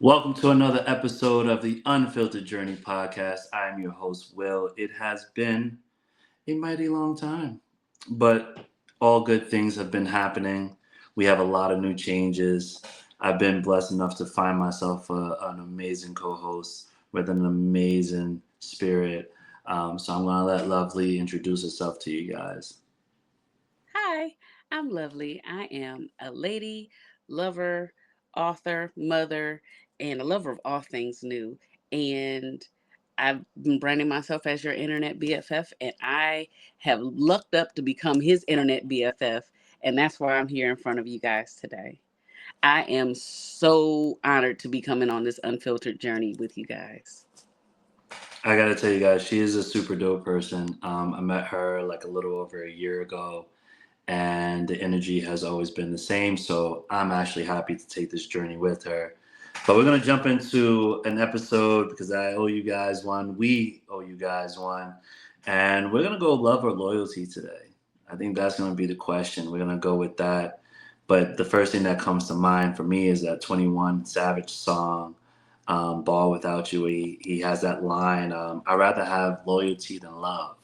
Welcome to another episode of the Unfiltered Journey Podcast. I'm your host, Will. It has been a mighty long time, but all good things have been happening. We have a lot of new changes. I've been blessed enough to find myself an amazing co-host with an amazing spirit. So I'm going to let Lovely introduce herself to you guys. Hi, I'm Lovely. I am a lady, lover, author, mother, and a lover of all things new. And I've been branding myself as your internet BFF, and I have lucked up to become his internet BFF. And that's why I'm here in front of you guys today. I am so honored to be coming on this unfiltered journey with you guys. I got to tell you guys, she is a super dope person. I met her like a little over a year ago, and the energy has always been the same. So I'm actually happy to take this journey with her. But we're going to jump into an episode because I owe you guys one. We owe you guys one. And we're going to go love or loyalty today. I think that's going to be the question. We're going to go with that. But the first thing that comes to mind for me is that 21 Savage song, Ball Without You. He has that line, I'd rather have loyalty than love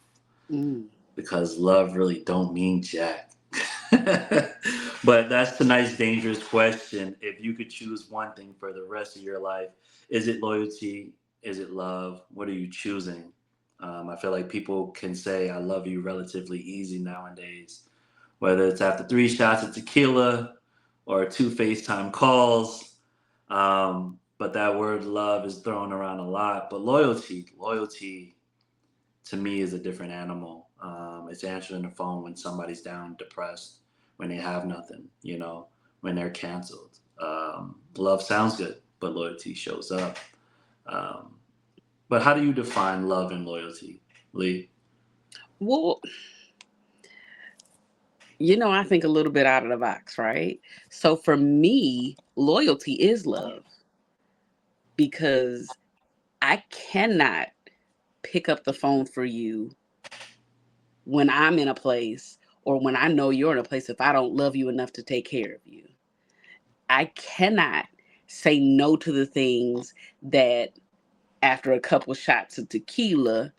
Mm. because love really don't mean jack. But that's tonight's dangerous question. If you could choose one thing for the rest of your life, is it loyalty? Is it love? What are you choosing? I feel like people can say I love you relatively easy nowadays, whether it's after 3 shots of tequila or 2 FaceTime calls. But that word love is thrown around a lot. But loyalty to me is a different animal. It's answering the phone when somebody's down, depressed, when they have nothing, when they're canceled. Love sounds good, but loyalty shows up. Um, but how do you define love and loyalty, Lee? Well, I think a little bit out of the box, right? So for me, loyalty is love because I cannot pick up the phone for you when I'm in a place or when I know you're in a place if I don't love you enough to take care of you. I cannot say no to the things that after a couple shots of tequila,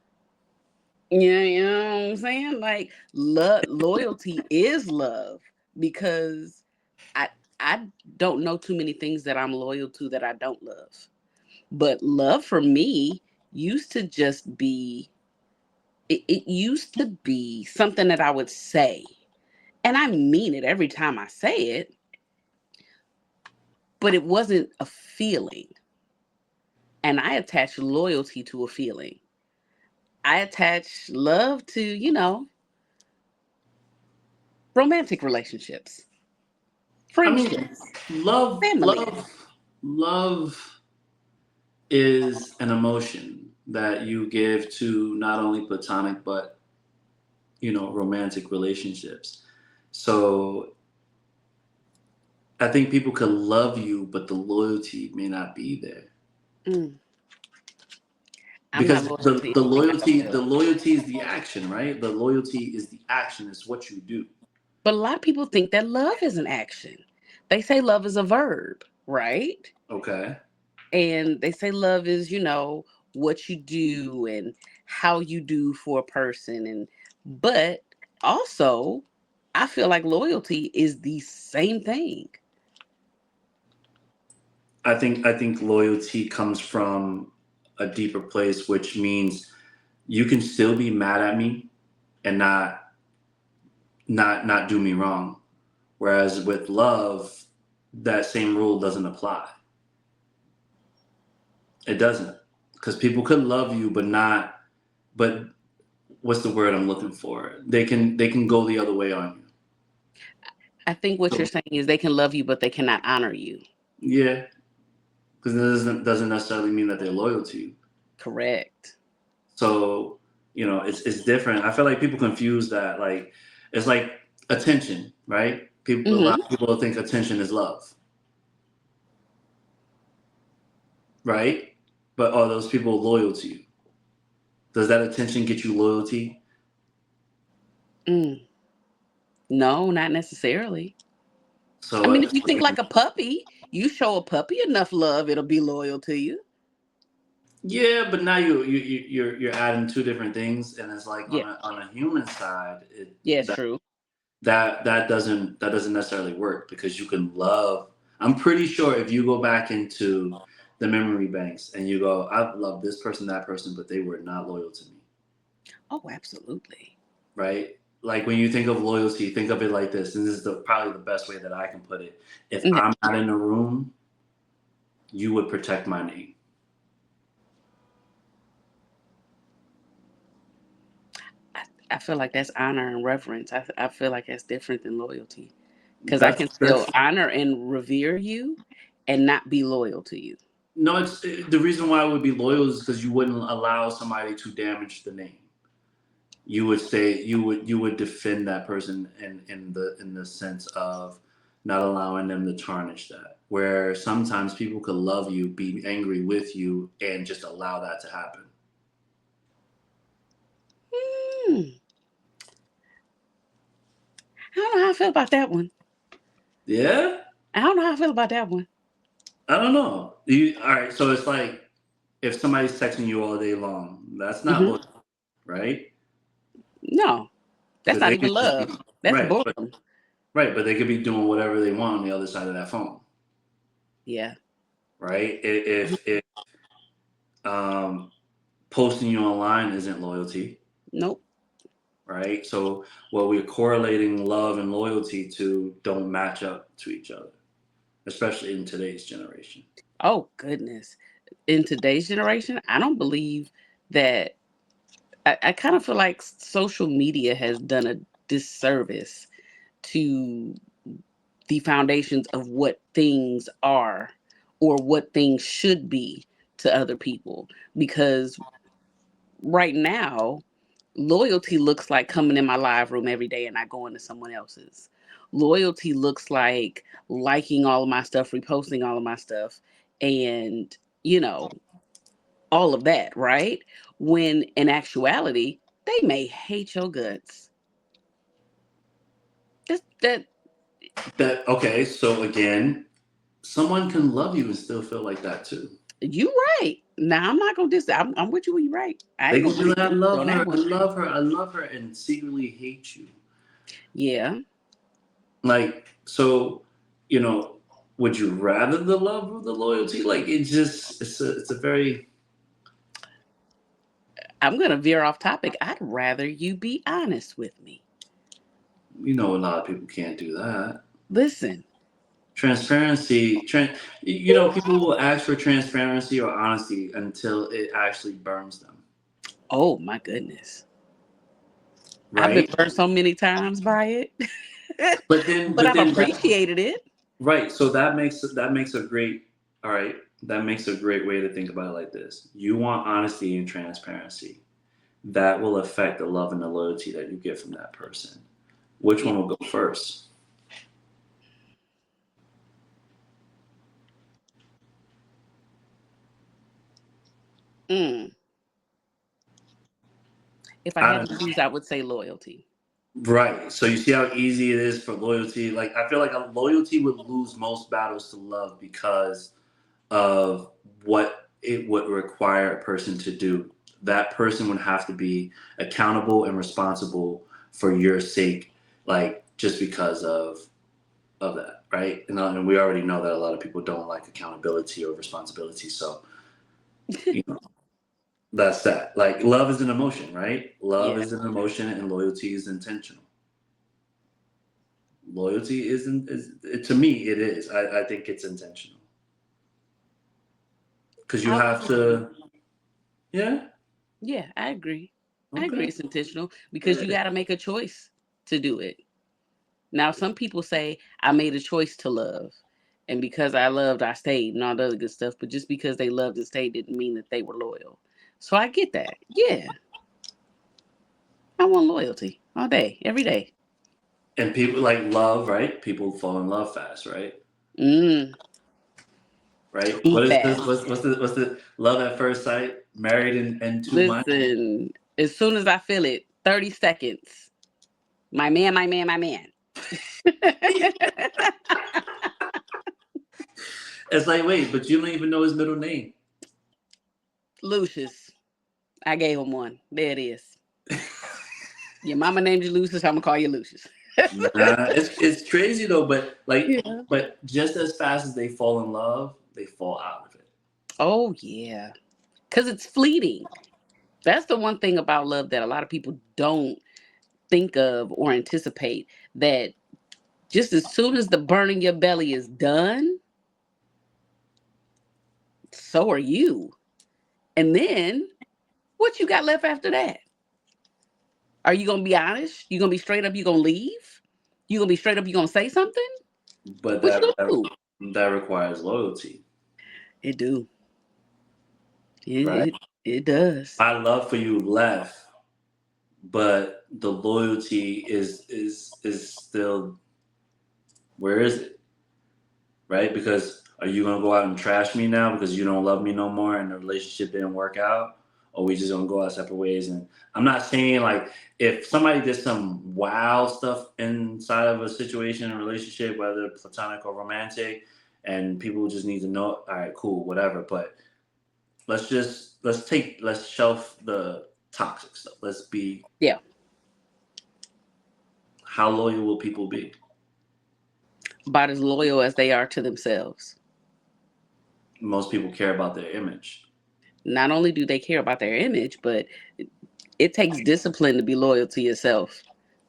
you know what I'm saying? Like loyalty is love because I I don't know too many things that I'm loyal to that I don't love. But love for me used to just be it used to be something that I would say. And I mean it every time I say it, but it wasn't a feeling. And I attach loyalty to a feeling. I attach love to, romantic relationships, I mean, friendships, family. love is an emotion that you give to not only platonic but romantic relationships. So I think people could love you, but the loyalty may not be there Mm, I'm not because loyal the to the anything I loyalty don't the love. loyalty is the action, right? The loyalty is the action. It's what you do. But a lot of people think that love is an action. They say love is a verb, right? Okay. And they say love is, what you do and how you do for a person. And but also, I feel like loyalty is the same thing. I think loyalty comes from a deeper place, which means you can still be mad at me and not do me wrong. Whereas with love, that same rule doesn't apply. It doesn't, because people could love you, but not. But what's the word I'm looking for? They can go the other way on I think what you're you. saying is they can love you, but they cannot honor you. Yeah, because it doesn't necessarily mean that they're loyal to you. Correct. So it's different. I feel like people confuse that. Like it's like attention, right? A lot Hmm. of people think attention is love, right? But are those people loyal to you? Does that attention get you loyalty? Mm. No, not necessarily. I So mean, if you think like a puppy, You show a puppy enough love, it'll be loyal to you. Yeah, but now you're adding two different things, and it's like Yeah. on a human side, Yeah, true. that doesn't necessarily work because you can love. I'm pretty sure if you go back into the memory banks and you go, I've loved this person, that person, but they were not loyal to me, Oh, absolutely. right? Like when you think of loyalty, think of it like this, and this is probably the best way that I can put it. If Okay. I'm not in a room, you would protect my name. I feel like that's honor and reverence. I feel like that's different than loyalty. Because I can still That's honor and revere you and not be loyal to you. no. It's the reason why I would be loyal is because you wouldn't allow somebody to damage the name. You would say you would defend that person in the sense of not allowing them to tarnish that. Where sometimes people could love you, be angry with you, and just allow that to happen. Hmm. I don't know how I feel about that one. Yeah, I don't know how I feel about that one. I don't know. All right, so it's like if somebody's texting you all day long, that's not Hmm. loyal, right? No, that's Because not they even could just be love. That's right, boredom. but they could be doing whatever they want on the other side of that phone, Yeah. right? If um, posting you online isn't loyalty, Nope. right? So what we're correlating love and loyalty to don't match up to each other, especially in today's generation. Oh, goodness. In today's generation, I don't believe that. I kind of feel like social media has done a disservice to the foundations of what things are or what things should be to other people. Because right now, loyalty looks like coming in my live room every day and not going to someone else's. Loyalty looks like liking all of my stuff, reposting all of my stuff, and, you know, all of that, right? When in actuality, they may hate your guts. That That okay, so again, someone can love you and still feel like that too. you right. Now I'm not gonna dis. I'm with you when you right. I They ain't can gonna be like, agree I with you love on her, that I one. love her, I love her, and secretly hate you. Yeah. Like, so, you know, would you rather the love or the loyalty? Like, it's a very, I'm gonna veer off topic. I'd rather you be honest with me. a lot of people can't do that. Listen. Transparency, people will ask for transparency or honesty until it actually burns them, Oh my goodness. I've been right? burned so many times by it, but But I've then that appreciated it. right. So that makes a great all right. That makes a great way to think about it like this. You want honesty and transparency. That will affect the love and the loyalty that you get from that person. Which Yeah. one will go first? Mm. If I I had don't to know. choose, I would say loyalty. Right. So you see how easy it is for loyalty. Like I feel like a loyalty would lose most battles to love because of what it would require a person to do. That person would have to be accountable and responsible for your sake, like just because of that, right? And we already know that a lot of people don't like accountability or responsibility. So you know, that's that. Like love is an emotion, right? Love Yeah. is an emotion, and loyalty is intentional. Loyalty isn't is to me it is. I think it's intentional because you I have to. Yeah. Yeah, I agree. I agree Okay. it's intentional because you Yeah. got to make a choice to do it. Now, some people say I made a choice to love, and because I loved, I stayed, and all the other good stuff. But just because they loved and stayed didn't mean that they were loyal. So I get that. Yeah, I want loyalty all day, every day. And people like love, right? People fall in love fast, right? Mm, Right. too What is this? fast. What's the love at first sight? Married in 2 months. Listen, as soon as I feel it, 30 seconds. My man, my man, my man. It's like, wait, but you don't even know his middle name. Lucius. I gave him one. There it is. Your mama named you Lucius. I'm gonna call you Lucius. Nah, it's crazy though, but like, Yeah. but just as fast as they fall in love, they fall out of it. Oh yeah, because it's fleeting. That's the one thing about love that a lot of people don't think of or anticipate. That just as soon as the burning your belly is done, so are you. And then what you got left after that? Are you gonna be honest? You gonna be straight up? You gonna leave? You gonna be straight up? You gonna say something? But What you that gonna do? that requires loyalty, It do. It right? it, it does. My love for you left, but the loyalty is still, where is it? Right? Because are you gonna go out and trash me now because you don't love me no more and the relationship didn't work out? Or we just gonna go our separate ways? And I'm not saying like if somebody did some wow stuff inside of a situation, a relationship, whether platonic or romantic, and people just need to know, all right, cool, whatever. But let's shelf the toxic stuff. Let's be, Yeah. how loyal will people be? About as loyal as they are to themselves. Most people care about their image. Not only do they care about their image, but it takes discipline to be loyal to yourself.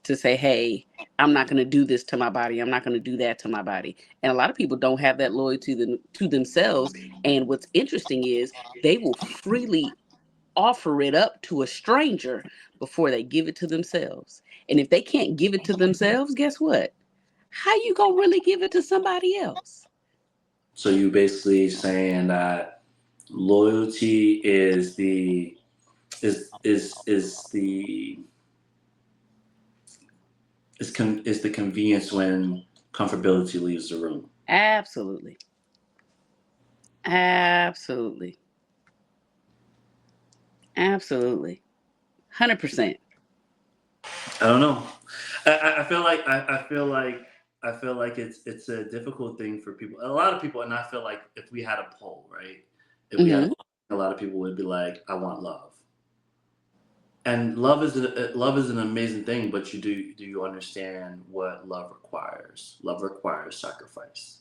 To say, hey, I'm not going to do this to my body. I'm not going to do that to my body. And a lot of people don't have that loyalty to themselves. And what's interesting is they will freely offer it up to a stranger before they give it to themselves. And if they can't give it to themselves, guess what? How you going to really give it to somebody else? So you basically saying that loyalty is the is the is the convenience when comfortability leaves the room. Absolutely. Absolutely. Absolutely. 100%. I don't know. I feel like I feel like it's a difficult thing for people. A lot of people, and I feel like if we had a poll, right? If we had Hmm. a lot of people would be like, I want love. And love is an amazing thing, but do you understand what love requires? Love requires sacrifice,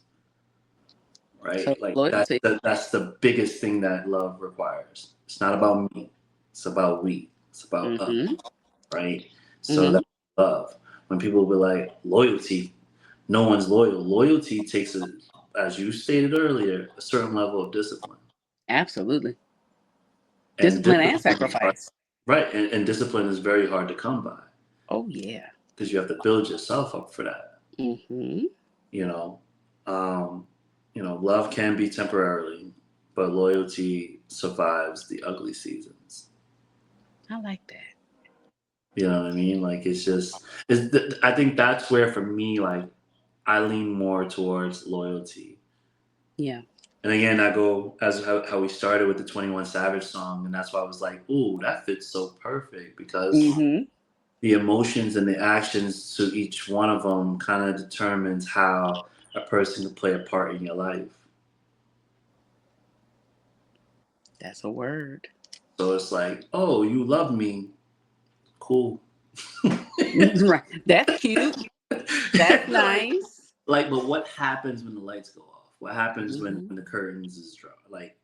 So right? Like loyalty. that's the biggest thing that love requires. It's not about me. It's about we. It's about us, Hmm. right? So Hmm. that's love. When people be like loyalty, no one's loyal. Loyalty takes as you stated earlier, a certain level of discipline, Absolutely. and Discipline and discipline is hard, sacrifice. right? And discipline is very hard to come by Oh, yeah. because you have to build yourself up for that. Hmm. You know, um, love can be temporarily, but loyalty survives the ugly seasons. I like that. You know what I mean? Like it's just, I think that's where for me, like I lean more towards loyalty. Yeah. And again, I go as how we started with the 21 Savage song, and that's why I was like, "Ooh, that fits so perfect," because Hmm. the emotions and the actions to each one of them kind of determines how a person can play a part in your life. That's a word. So it's like, "Oh, you love me, cool." Right. That's cute. That's like, nice. but what happens when the lights go off? What happens Hmm. when the curtains is drawn? Like,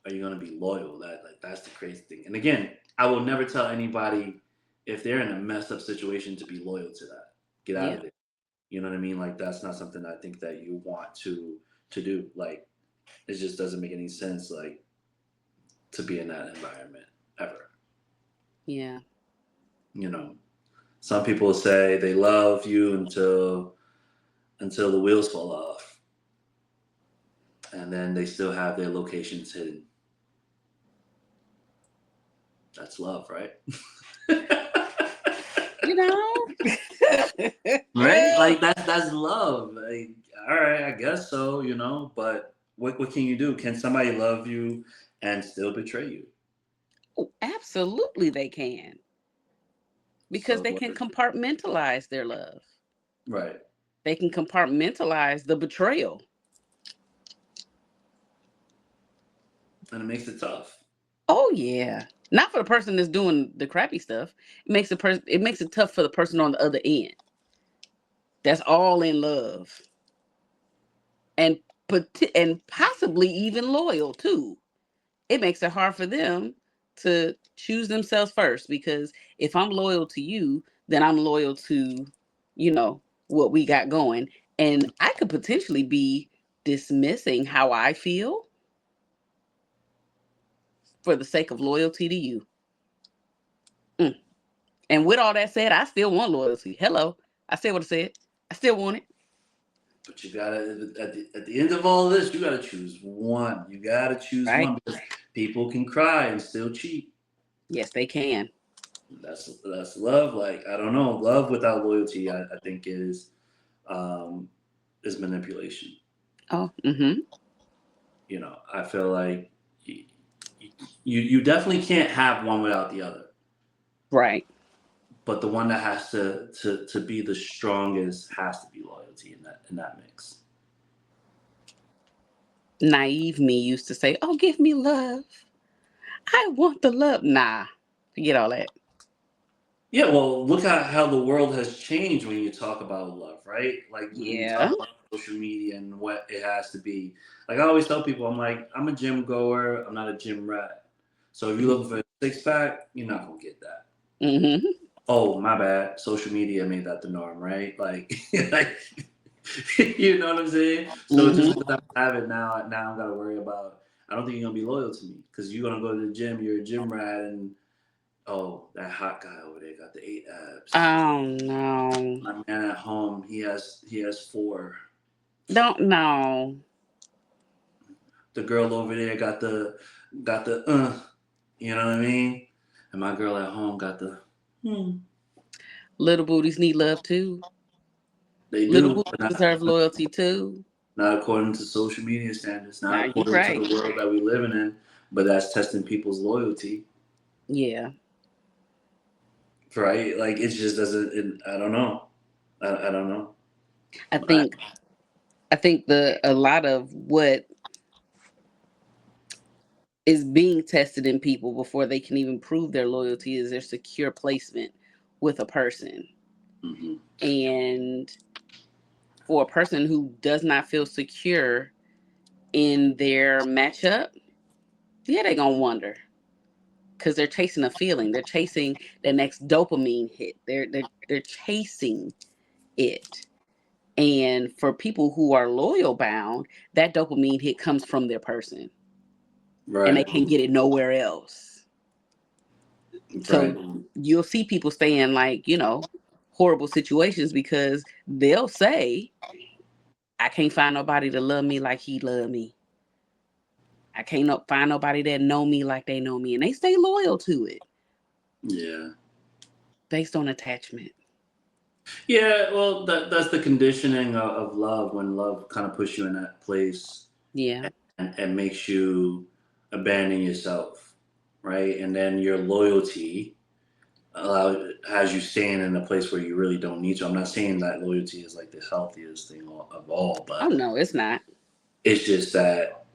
are you gonna be loyal? That's the crazy thing. And again, I will never tell anybody if they're in a messed up situation to be loyal to that. Get out Yeah. of it. You know what I mean? Like that's not something I think that you want to do. Like it just doesn't make any sense. Like to be in that environment ever. Yeah. You know, some people say they love you until the wheels fall off, and then they still have their locations hidden. That's love, right? You know? Right? Like that's love. Like, all right, I guess so, but what can you do? Can somebody love you and still betray you? Oh, absolutely, they can. Because So they can compartmentalize their love. right. They can compartmentalize the betrayal. And it makes it tough. Oh yeah. Not for the person that's doing the crappy stuff. It makes it tough for the person on the other end. That's all in love. And and possibly even loyal too. It makes it hard for them to choose themselves first, because if I'm loyal to you, then I'm loyal to, what we got going. And I could potentially be dismissing how I feel for the sake of loyalty to you. Mm. And with all that said, I still want loyalty. Hello. I said what I said. I still want it. But you gotta at the end of all of this, you gotta choose one. You gotta choose Right? one because people can cry and still cheat. Yes, they can. That's love. Like I don't know, love without loyalty, I think um, is manipulation. Oh, mm-hmm. I feel like you, you definitely can't have one without the other. Right. But the one that has to be the strongest has to be loyalty in that mix. Naive me used to say, "Oh, give me love. I want the love." Nah, forget all that. Yeah, well, look at how the world has changed when you talk about love, right? Like when you Yeah. talk about social media and what it has to be. Like I always tell people, I'm like, I'm a gym goer, I'm not a gym rat. So if you look for a six pack, you're not gonna get that. Mm-hmm. Oh, my bad. Social media made that the norm, right? Like, like you know what I'm saying? So just Mm-hmm. because I have it now I'm gotta worry about. I don't think you're gonna be loyal to me because you're gonna go to the gym. You're a gym rat, and oh, that hot guy over there got the 8 abs. Oh no. My man at home, he has 4. Don't know. The girl over there got the you know what I mean? And my girl at home got the hmm. Little booties need love too. They Little do, booties but deserve loyalty too. not according to social media standards, not Now you according to right. the world that we living in. But that's testing people's loyalty, Yeah. right? Like it just doesn't. I don't know. I don't know. I I, think the a lot of what is being tested in people before they can even prove their loyalty is their secure placement with a person. mhm. And for a person who does not feel secure in their matchup, yeah, they're gonna wonder, because they're chasing a feeling. They're chasing the next dopamine hit. They're chasing it. And for people who are loyal bound, that dopamine hit comes from their person, and they Right, can't get it nowhere else. right. So you'll see people stay in, like, horrible situations because they'll say, I can't find nobody to love me like he loved me. I can't find nobody that know me like they know me. And they stay loyal to it Yeah, based on attachment. yeah. Well, that's the conditioning of love when love kind of puts you in that place Yeah. and makes you abandon yourself, right? And then your loyalty has you staying in a place where you really don't need to. I'm not saying that loyalty is like the healthiest thing of all, Oh, but no, it's not. it's just that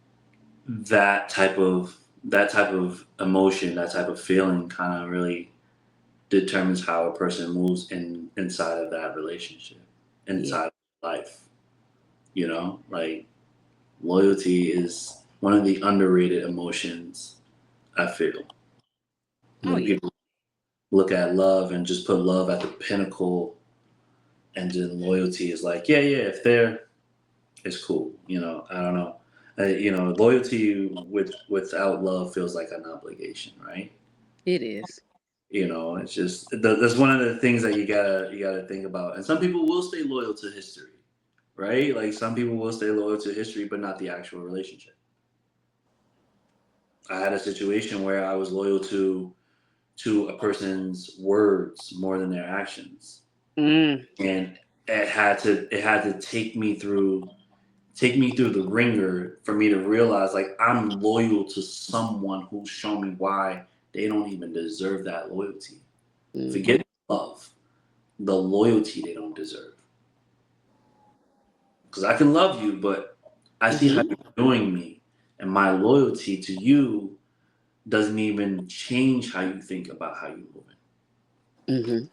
that type of emotion, that type of feeling, kind of really determines how a person moves inside of that relationship, Yeah. inside of life. Like loyalty is one of the underrated emotions. I feel Oh, when yeah. people look at love and just put love at the pinnacle, and then loyalty is like, yeah, yeah, if they're, it's cool. I don't know. Loyalty without love feels like an obligation, right? It is. It's just that's one of the things that you gotta think about. And some people will stay loyal to history, right? Like some people will stay loyal to history, but not the actual relationship. I had a situation where I was loyal to a person's words more than their actions, Mm. and it had to take me through the ringer for me to realize like I'm loyal to someone who's shown me why they don't even deserve that loyalty. Mm-hmm. Forget love, the loyalty they don't deserve. Because I can love you, but I see how Mm-hmm. you're doing me, and my loyalty to you doesn't even change how you think about how you're moving. Mm-hmm.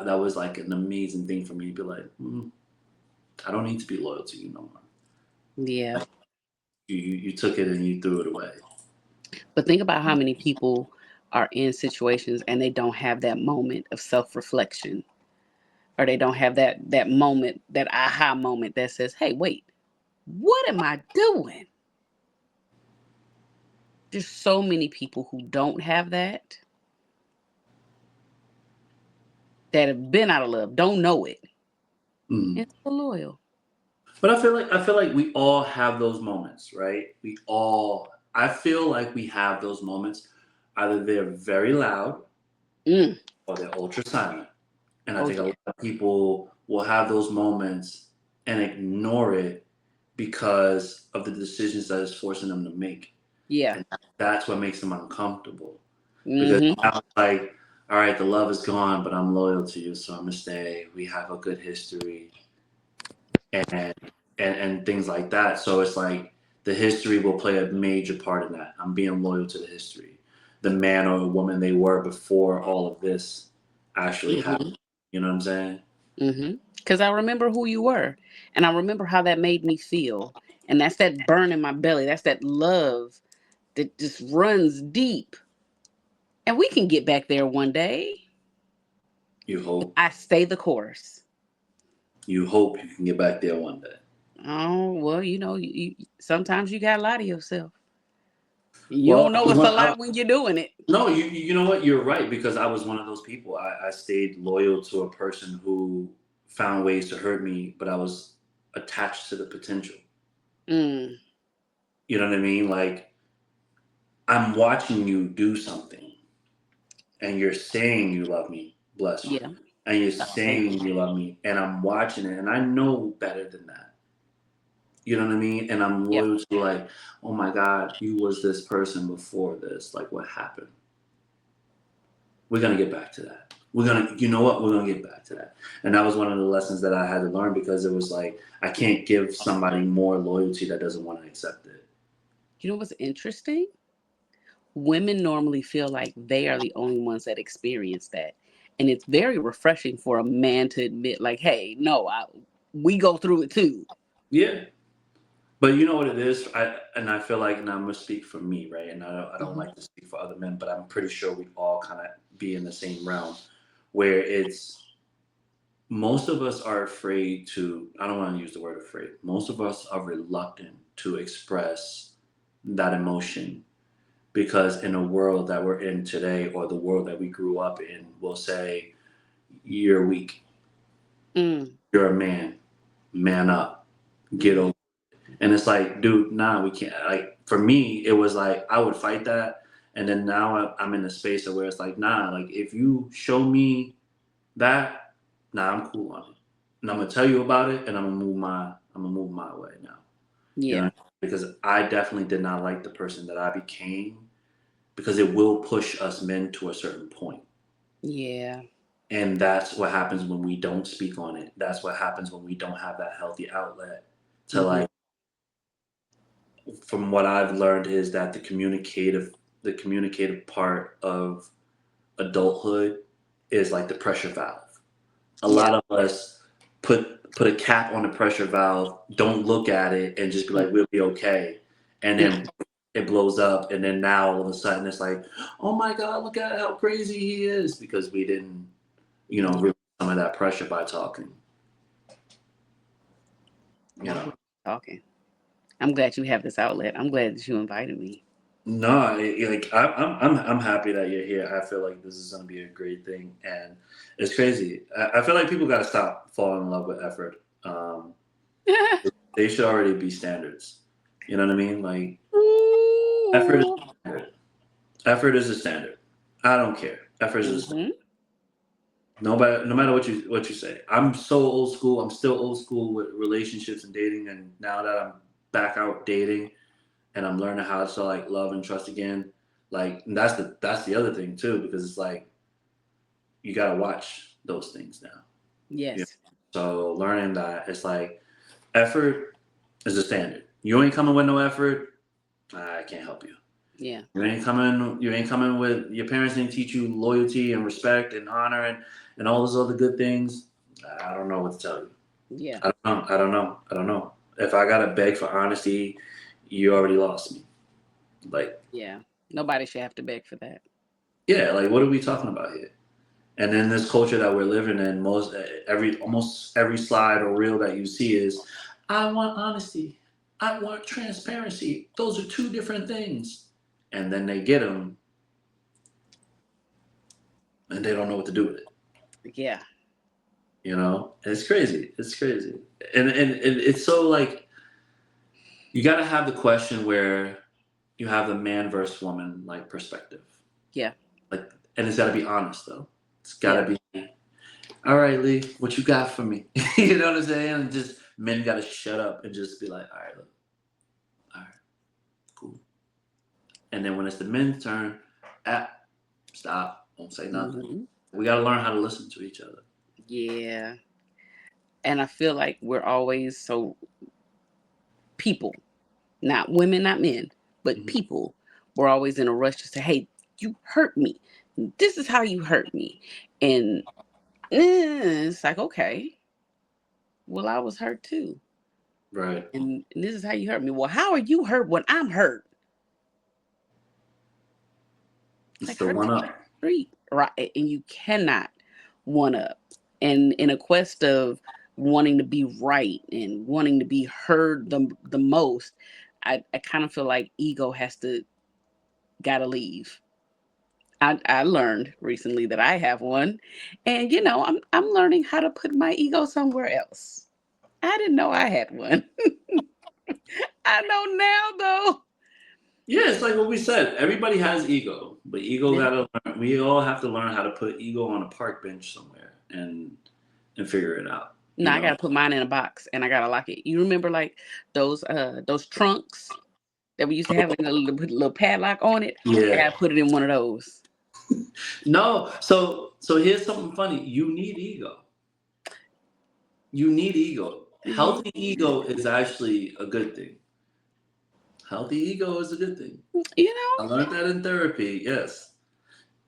That was like an amazing thing for me to be like, I don't need to be loyal to you no more. Yeah. Like, you took it and you threw it away. But think about how many people are in situations and they don't have that moment of self-reflection, or they don't have that moment, that aha moment that says, hey, wait, what am I doing? There's so many people who don't have that have been out of love, don't know it, Mm. and still loyal. But I feel like we all have those moments, right? I feel like we have those moments. Either they're very loud Mm. or they're ultra silent. And I Oh think a yeah. lot of people will have those moments and ignore it because of the decisions that it's forcing them to make. Yeah. And that's what makes them uncomfortable. Because Mm-hmm. now it's like, all right, the love is gone, but I'm loyal to you, so I'm gonna stay. We have a good history, and and things like that. So it's like the history will play a major part in that. I'm being loyal to the history, the man or woman they were before all of this actually Mm-hmm. happened. You know what I'm saying? Mm-hmm. Because I remember who you were, and I remember how that made me feel, and that's that burn in my belly. That's that love that just runs deep, and we can get back there one day. You If hope I stay the course. you hope you can get back there one day. Oh well, sometimes you gotta lie to yourself. You Well, don't know it's a lot when you're doing it. no, you know what? You're right because I was one of those people. I stayed loyal to a person who found ways to hurt me, but I was attached to the potential. Mm, You know what I mean? Like I'm watching you do something, and you're saying you love me, bless you, yeah. and you're Oh, thank saying you love me, and I'm watching it, and I know better than that. You know what I mean? And I'm you. Yep. loyal to like, oh my God, you was this person before this. Like, what happened? We're gonna get back to that. You know what? We're gonna get back to that. And that was one of the lessons that I had to learn because it was like, I can't give somebody more loyalty that doesn't want to accept it. You know what's interesting? Women normally feel like they are the only ones that experience that. And it's very refreshing for a man to admit, like, hey, no, we go through it too. Yeah. But you know what it is? I feel like, and I'm gonna speak for me, right? And I don't Hmm. like to speak for other men, but I'm pretty sure we all kind of be in the same realm where it's most of us are afraid to, I don't want to use the word afraid. Most of us are reluctant to express that emotion because in a world that we're in today or the world that we grew up in, we'll say, you're weak, Mm, you're a man up, get mm, over. And it's like, dude, nah, we can't. Like, for me, it was like, I would fight that. And then now I'm in a space where it's like, nah, like, if you show me that, nah, I'm cool on it. And I'm going to tell you about it and I'm going to move my way now. You yeah. know, because I definitely did not like the person that I became because it will push us men to a certain point. Yeah. And that's what happens when we don't speak on it. That's what happens when we don't have that healthy outlet to Hmm. like, from what I've learned is that the communicative part of adulthood is like the pressure valve. A Yeah. lot of us put a cap on the pressure valve, don't look at it and just be like, we'll be okay. And Mm-mm. then it blows up and then now all of a sudden it's like, oh my God, look at how crazy he is because we didn't, Yeah. relieve some of that pressure by talking. You I know. love talking. I'm glad you have this outlet. I'm glad that you invited me. No, like I'm happy that you're here. I feel like this is gonna be a great thing, and it's crazy. I feel like people gotta stop falling in love with effort. They should already be standards. You know what I mean? Like effort is Ooh. a standard. Effort is a standard. I don't care. Effort is a standard. Mm-hmm. No matter what you say. I'm so old school. I'm still old school with relationships and dating, and now that I'm back out dating, and I'm learning how to like love and trust again. Like and that's the other thing too, because it's like you gotta watch those things now. Yeah. Yes. So learning that it's like effort is a standard. You ain't coming with no effort. I can't help you. Yeah. You ain't coming with your parents didn't teach you loyalty and respect and honor and all those other good things. I don't know what to tell you. Yeah. I don't know. If I gotta beg for honesty, you already lost me. Like, Yeah. Nobody should have to beg for that. yeah, like what are we talking about here? And in this culture that we're living in, almost every slide or reel that you see is, I want honesty, I want transparency. Those are two different things. And then they get them, and they don't know what to do with it. Yeah. You know, and it's crazy. It's crazy, and it's so like you got to have the question where you have the man versus woman like perspective. Yeah. Like, and it's got to be honest though. It's got Yeah. to be, all right, Lee, what you got for me? You know what I'm saying? And just men got to shut up and just be like, all right, look, all right, cool. And then when it's the men's turn, stop, don't say nothing. Hmm. We got to learn how to listen to each other. Yeah. And I feel like we're always so people, not women, not men, but Mhm. people, we're always in a rush to say, hey, you hurt me. This is how you hurt me. And it's like, okay, well, I was hurt too. Right. And this is how you hurt me. Well, how are you hurt when I'm hurt? It's It's like the hurt one that up. street, right? And you cannot one up. And in a quest of wanting to be right and wanting to be heard the most, I kind of feel like ego has to gotta leave. I learned recently that I have one, and I'm learning how to put my ego somewhere else. I didn't know I had one. I know now though. Yeah, it's like what we said. Everybody has ego, but ego Yeah. gotta learn. We all have to learn how to put ego on a park bench somewhere and figure it out. No, You I know? gotta put mine in a box and I gotta lock it. You remember like those trunks that we used to have like a little padlock on it? I Yeah. gotta put it in one of those. No. So here's something funny. You need ego. You need ego. Healthy Yeah. ego is actually a good thing. Healthy ego is a good thing. You know? I learned that in therapy. Yes.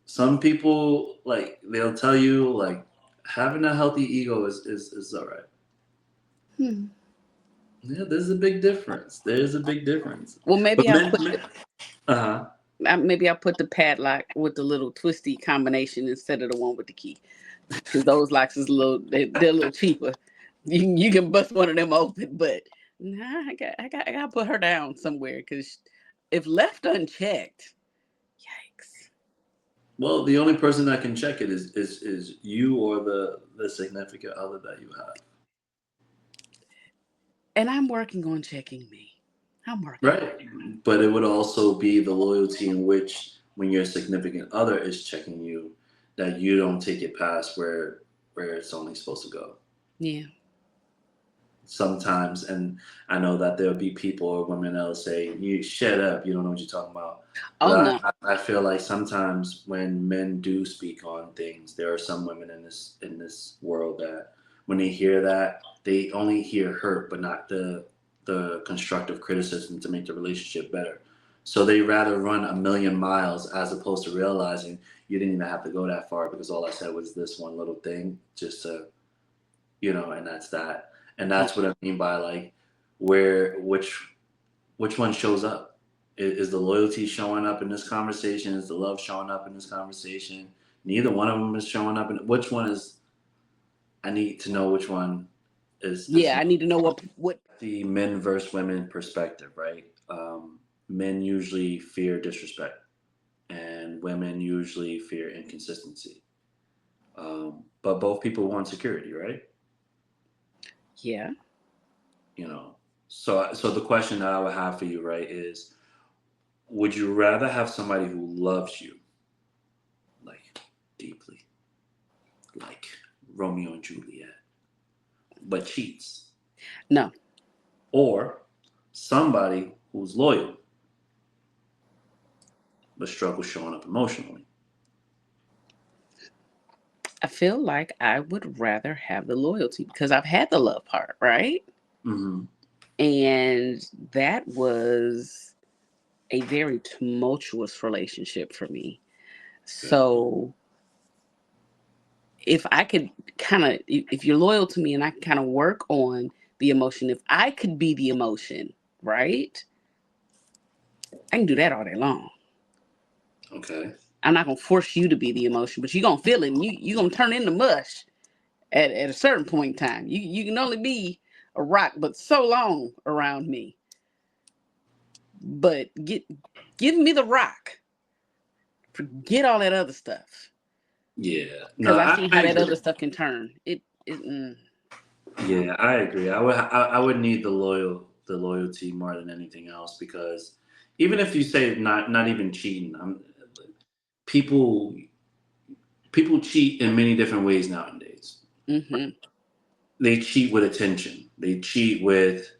Some people like they'll tell you like having a healthy ego is all right. Hmm. Yeah, there's a big difference. There's a big difference. Well, But uh-huh. maybe I'll put the padlock with the little twisty combination instead of the one with the key. Because those locks is they're a little cheaper. You can bust one of them open, but nah, I gotta put her down somewhere because if left unchecked, yikes. Well, the only person that can check it is you or the significant other that you have. And I'm working on checking me. I'm working on Right. But it would also be the loyalty in which when your significant other is checking you, that you don't take it past where it's only supposed to go. it. Yeah. Sometimes, and I know that there'll be people or women that'll say, "You shut up, you don't know what you're talking about." Oh no. But I feel like sometimes when men do speak on things, there are some women in this world that when they hear that, they only hear hurt, but not the constructive criticism to make the relationship better. So they rather run a million miles as opposed to realizing you didn't even have to go that far because all I said was this one little thing just to and that's that. And Yeah. that's what I mean by like where which one shows up? Is the loyalty showing up in this conversation? Is the love showing up in this conversation? Neither one of them is showing up. And which one is? I need to know which one is Yeah. I need to know what. the men versus women perspective, right? Men usually fear disrespect, and women usually fear inconsistency. But both people want security, right? Yeah. You know. So the question that I would have for you, right, is would you rather have somebody who loves you like deeply, like Romeo and Juliet, but cheats, No. or somebody who's loyal but struggles showing up emotionally? I feel like I would rather have the loyalty because I've had the love part, right? Mm-hmm. And that was a very tumultuous relationship for me. Okay. So if I could kind of, if you're loyal to me and I can kind of work on the emotion, if I could be the emotion, right? I can do that all day long. Okay. I'm not gonna force you to be the emotion, but you're gonna feel it and you gonna turn into mush at a certain point in time. You can only be a rock but so long around me. But give me the rock. Forget all that other stuff. Yeah. No, Because I see I how that agree. other stuff can turn. Yeah, I agree. I would need the loyalty more than anything else because even if you say not even cheating, people people cheat in many different ways nowadays. Mm-hmm. They cheat with attention. They cheat with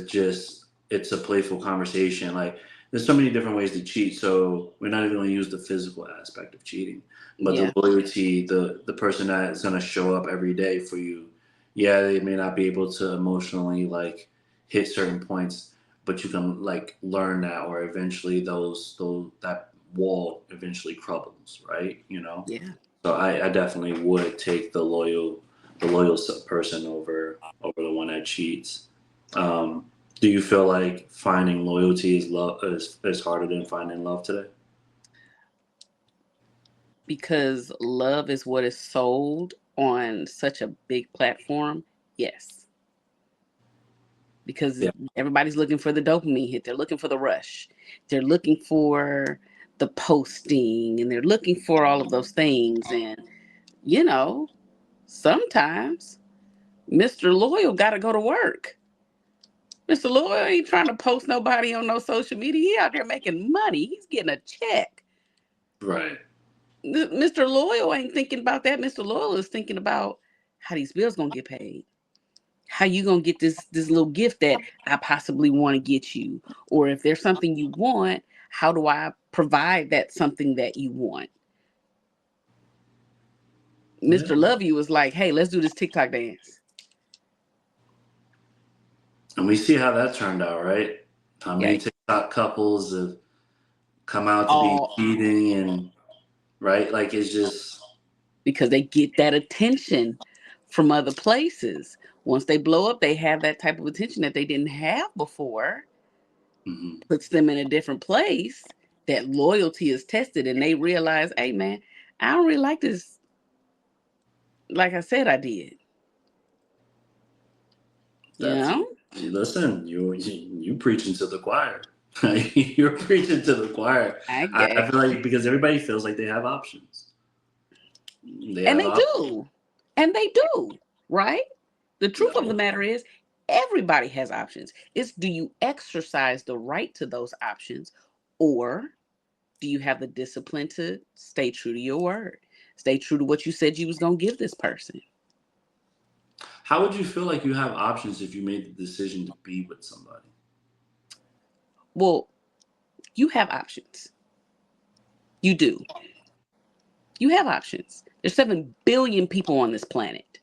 just it's a playful conversation. Like there's so many different ways to cheat. So we're not even going to use the physical aspect of cheating, but the Yeah. loyalty, the person that's going to show up every day for you. Yeah, they may not be able to emotionally like hit certain points, but you can like learn that, or eventually those that wall eventually crumbles, right? You know. Yeah. So I definitely would take the loyal person over the one that cheats. Um, do you feel like finding loyalty is harder than finding love today? Because love is what is sold on such a big platform. Yes. Because Yeah. everybody's looking for the dopamine hit. They're looking for the rush. They're looking for the posting and they're looking for all of those things. And, you know, sometimes Mr. Loyal got to go to work. Mr. Loyal ain't trying to post nobody on no social media. He out there making money. He's getting a check. Right. Mr. Loyal ain't thinking about that. Mr. Loyal is thinking about how these bills gonna get paid. How you gonna get this little gift that I possibly want to get you, or if there's something you want, how do I provide that something that you want? Yeah. Mr. Love You is like, hey, let's do this TikTok dance. And we see how that turned out, right? How many Yeah, TikTok couples have come out to be all cheating and right? Like it's just because they get that attention from other places. Once they blow up, they have that type of attention that they didn't have before. mhm. Puts them in a different place. That loyalty is tested, and they realize, hey man, I don't really like this. Like I said, I did. You That's know, listen, you preaching to the choir. You're preaching to the choir. I I get, feel like because everybody feels like they have options. They and have they options. do, and they do, right? The truth of the No. matter is, everybody has options. It's do you exercise the right to those options, or do you have the discipline to stay true to your word, stay true to what you said you was gonna give this person? How would you feel like you have options if you made the decision to be with somebody? Well, you have options. You do. You have options. There's 7 billion people on this planet.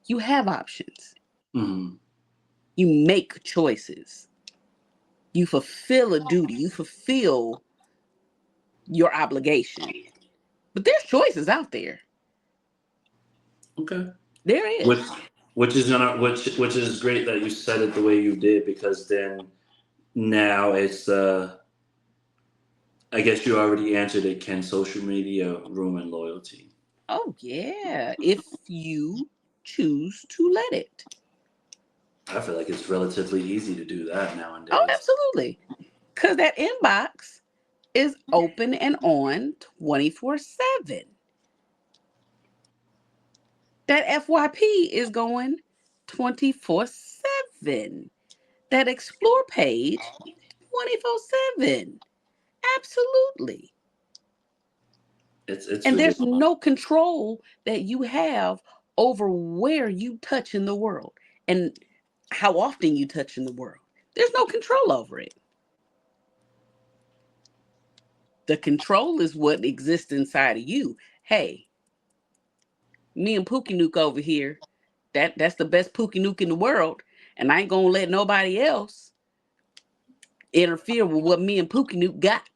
You have options. Hmm. You make choices. You fulfill a duty. You fulfill your obligation. But there's choices out there. Okay. There Which is. which is great that you said it the way you did because then now it's I guess you already answered it. Can social media ruin loyalty? Oh, yeah. If you choose to let it. I feel like it's relatively easy to do that Oh, nowadays. absolutely. Because that inbox is open and on 24/7. That FYP is going 24/7. That explore page 24/7. Absolutely. It's And there's ridiculous. no control that you have over where you touch in the world and how often you touch in the world. There's no control over it. The control is what exists inside of you. Hey, me and Pookie Nuke over here, that's the best Pookie Nuke in the world, and I ain't gonna let nobody else interfere with what me and Pookie Nuke got.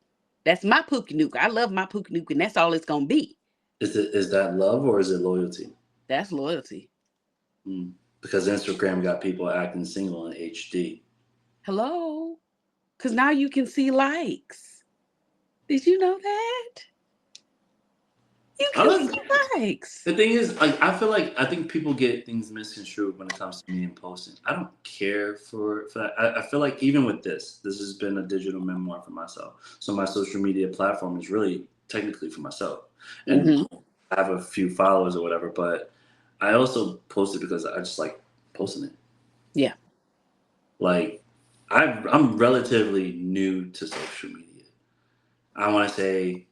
That's my Pookie Nuke. I love my Pookie Nuke, and that's all it's gonna be. Is that love or is it loyalty? That's loyalty. Because Instagram got people acting single in HD. Hello? Because now you can see likes. Did you know that? You can see likes. The thing is, like, I think people get things misconstrued when it comes to me and posting. I don't care for that. I feel like even with this has been a digital memoir for myself. So my social media platform is really technically for myself. And I have a few followers or whatever, but I also post it because I just like posting it. Yeah. Like, I'm relatively new to social media. I want to say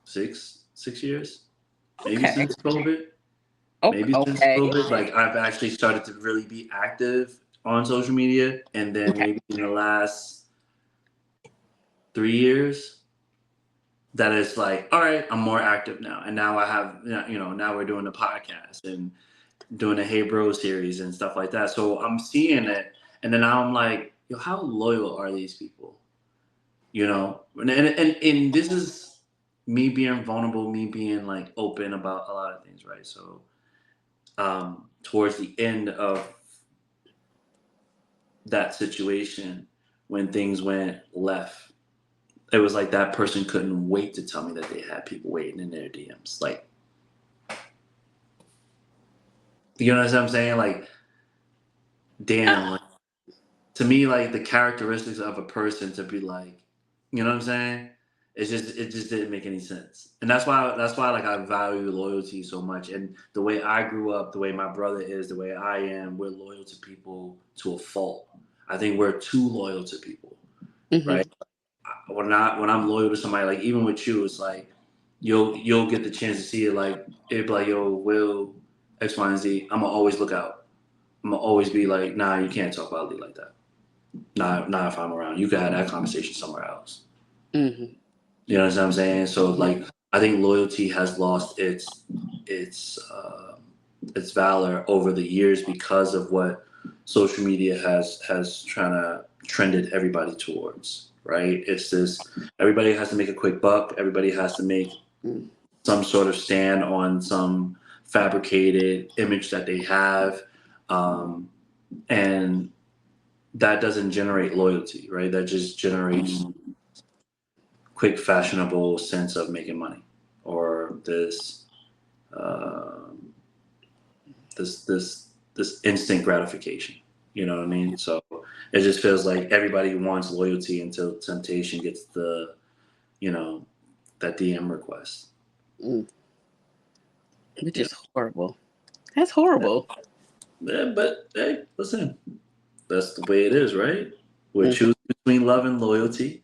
6 years, maybe since COVID. Maybe since COVID, like I've actually started to really be active on social media, and then maybe in the last 3 years, that it's like, all right, I'm more active now, and now I have, now we're doing the podcast and doing the Hey Bro series and stuff like that. So I'm seeing it, and then now I'm like, yo, how loyal are these people? And this is me being vulnerable, me being like open about a lot of things, right? So towards the end of that situation, when things went left, it was like that person couldn't wait to tell me that they had people waiting in their DMs. Like, you know what I'm saying? Like, damn, like, to me, like the characteristics of a person to be like, you know what I'm saying? It just didn't make any sense. And that's why like I value loyalty so much. And the way I grew up, the way my brother is, the way I am, we're loyal to people to a fault. I think we're too loyal to people, right? When I'm loyal to somebody, like even with you, it's like you'll get the chance to see it. Like it'd be like, yo, Will, X, Y, and Z. I'm gonna always look out. I'm gonna always be like, nah, you can't talk about Lee like that. Not if I'm around. You can have that conversation somewhere else. You know what I'm saying? So like, I think loyalty has lost its valor over the years because of what social media has trended everybody towards. Right? It's this. Everybody has to make a quick buck. Everybody has to make some sort of stand on some fabricated image that they have, and that doesn't generate loyalty, right? That just generates quick, fashionable sense of making money, or this instant gratification. You know what I mean? So it just feels like everybody wants loyalty until temptation gets that DM request. Which is horrible. That's horrible. Yeah, but hey, listen, that's the way it is, right? We're choosing between love and loyalty,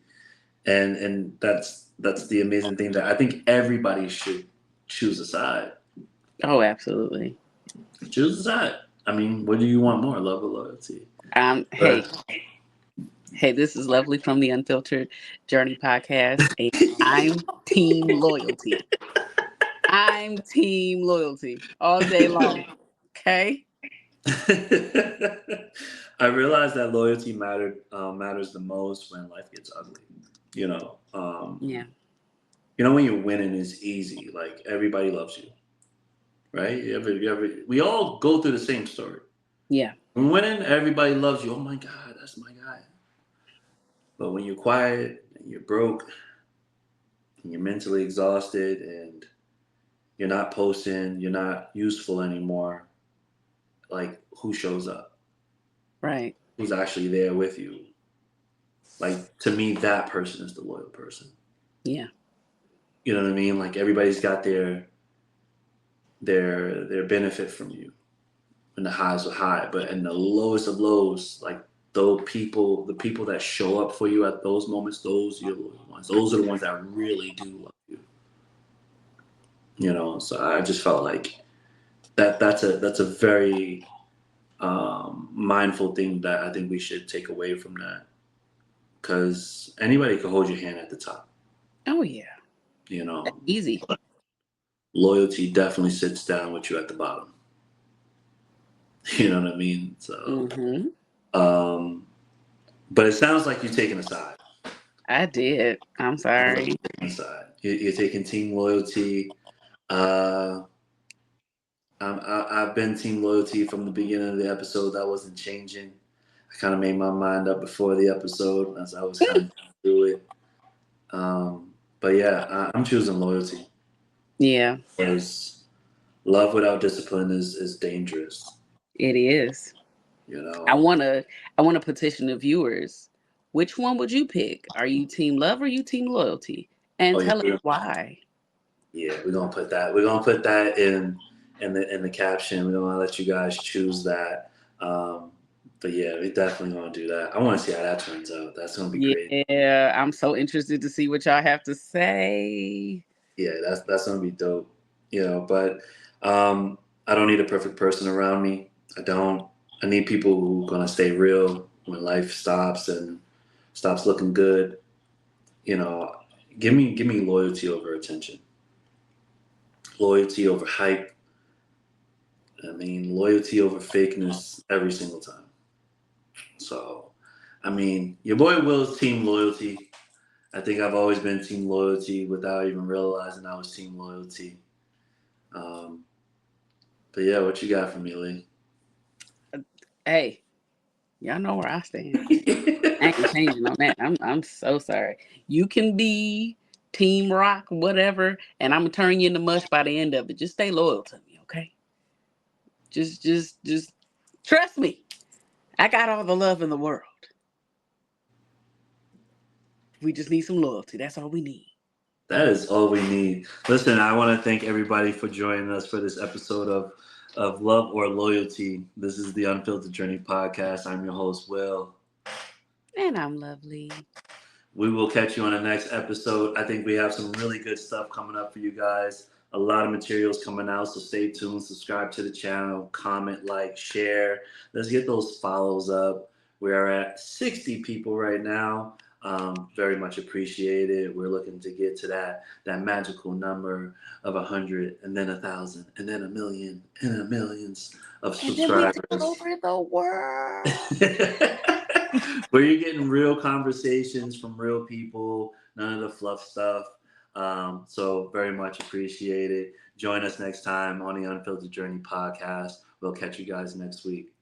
and that's the amazing thing that I think everybody should choose a side. Oh, absolutely. Choose a side. I mean, what do you want more, love or loyalty? Hey, this is Lovely from the Unfiltered Journey Podcast, and I'm team loyalty. I'm team loyalty all day long. Okay. I realize that loyalty matters the most when life gets ugly. Yeah. When you're winning is easy. Like everybody loves you, right? We all go through the same story. Yeah. When winning, everybody loves you. Oh my God, that's my guy. But when you're quiet and you're broke and you're mentally exhausted and you're not posting, you're not useful anymore, like who shows up? Right. Who's actually there with you? Like, to me, that person is the loyal person. Yeah. You know what I mean? Like everybody's got their benefit from you. And the highs are high, but in the lowest of lows, like the people that show up for you at those moments, those are your loyal ones. Those are the ones that really do love you. So I just felt like that's a very mindful thing that I think we should take away from that, because anybody can hold your hand at the top. Oh yeah. That's easy. Loyalty definitely sits down with you at the bottom. You know what I mean? So, But it sounds like you're taking a side. I did. I'm sorry. You're taking a side. You're taking team loyalty. Uh, I've been team loyalty from the beginning of the episode. That wasn't changing. I kind of made my mind up before the episode as I was kind of through it. But yeah, I'm choosing loyalty Yeah, because love without discipline is dangerous. it is. You I know. wanna I wanna petition the viewers. Which one would you pick? Are you team love or you team loyalty? And Oh tell us yeah, why. yeah. We're gonna put that. We're gonna put that in the caption. We're gonna let you guys choose that. Um, but yeah, we definitely gonna do that. I want to see how that turns out. That's gonna be great. Yeah, I'm so interested to see what y'all have to say. Yeah, that's gonna be dope. But I don't need a perfect person around me. I don't. I need people who gonna stay real when life stops and stops looking good. You know, give me loyalty over attention, loyalty over hype. I mean, loyalty over fakeness every single time. So, I mean, your boy Will's team loyalty. I think I've always been team loyalty without even realizing I was team loyalty. Um, but yeah, what you got for me, Lee? Hey, y'all know where I stand. I ain't changing on that. I'm so sorry. You can be team rock, whatever, and I'm gonna turn you into mush by the end of it. Just stay loyal to me, okay? Just trust me. I got all the love in the world. We just need some loyalty. That's all we need. That is all we need. Listen, I want to thank everybody for joining us for this episode of Love or Loyalty. This is the Unfiltered Journey Podcast. I'm your host, Will. And I'm lovely. We will catch you on the next episode. I think we have some really good stuff coming up for you guys. A lot of materials coming out, so stay tuned. Subscribe to the channel, comment, like, share. Let's get those follows up. We are at 60 people right now. Very much appreciated. We're looking to get to that magical number of 100, and then 1,000, and then 1,000,000, and a millions of And then we subscribers. take over the world. Where you're getting real conversations from real people, none of the fluff stuff. So very much appreciated. Join us next time on the Unfiltered Journey podcast. We'll catch you guys next week.